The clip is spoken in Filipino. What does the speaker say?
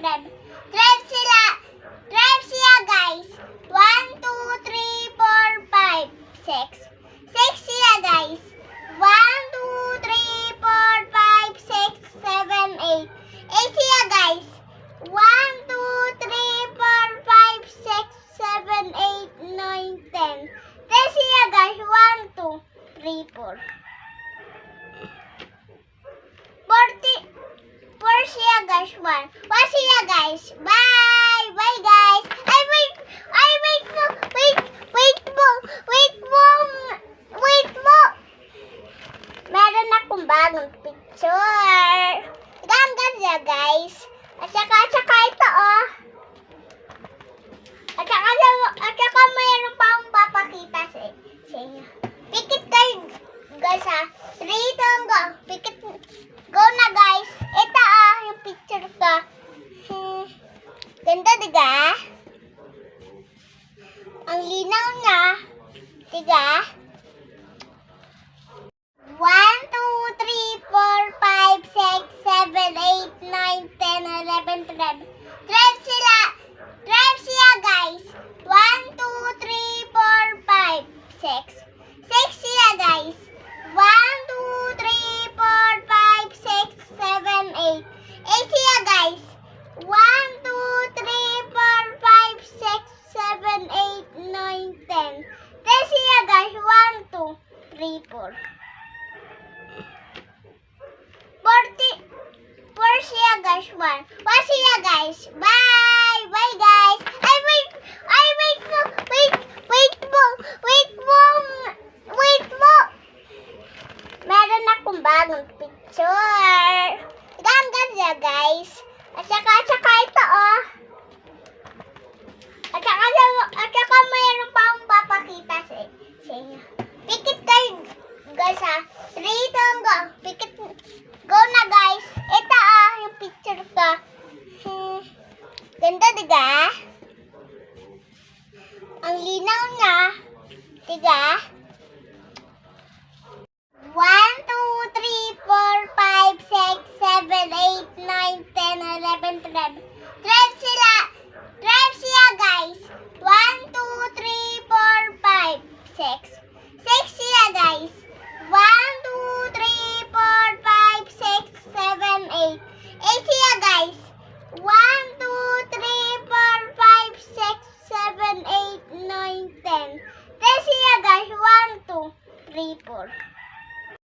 12. 12 sila. 12 siya, guys. 1, 2, 3, 4, 5, 6. 6 siya, guys. 1, 2, 3, 4, 5, 6, 7, 8. 8 siya, guys. 1, 2, 3, 4, 5, 6, 7, 8, 9, 10. 10 siya, guys. 1, 2, 3, 4. 4 siya, guys. 1 siya, guys. Bye! Bye, guys. Ay, wait! Ay, wait mo! Wait mo! Meron akong bagong picture. Ganda, guys. At saka ito, oh. At saka mayroon pa akong papakita sa inyo. Pikit kayo, guys, ha. 3, 2, go. Pikit. Go na, guys. Ito, yung picture ko. Ganda, diga? Ang linaw na. Diga? 1, 2, 3, 4, 5, 6, 7, 8, 9, 10, 11, 12. 12 sila. 12 siya, guys. 1, 2, 3, 4, 5, 6. 6 siya, guys. 1, 2, 3, 4, 5, 6, 7, 8. 8 siya, guys. 1, 2, 3, 4, 5, 6, 7, 8, 9, 10. 10 siya, guys. 1, 2, 3, 4. 4 siya, guys. 1 siya, guys. Bye! Bye, guys. Ay, wait mo! Wait mo! Meron akong bagong picture. Ganda, guys. At saka ito, oh. At saka mayroon pa akong papakita sa inyo. Pikit kayo, guys, ha. 3, 2, go. Pikit. Go na, guys. Ito, yung picture ko. Ganda, diga? Ang linaw na. Diga? 1, 2, 3, 4, 5, 6, 7, 8, 9, 10, 11, 12.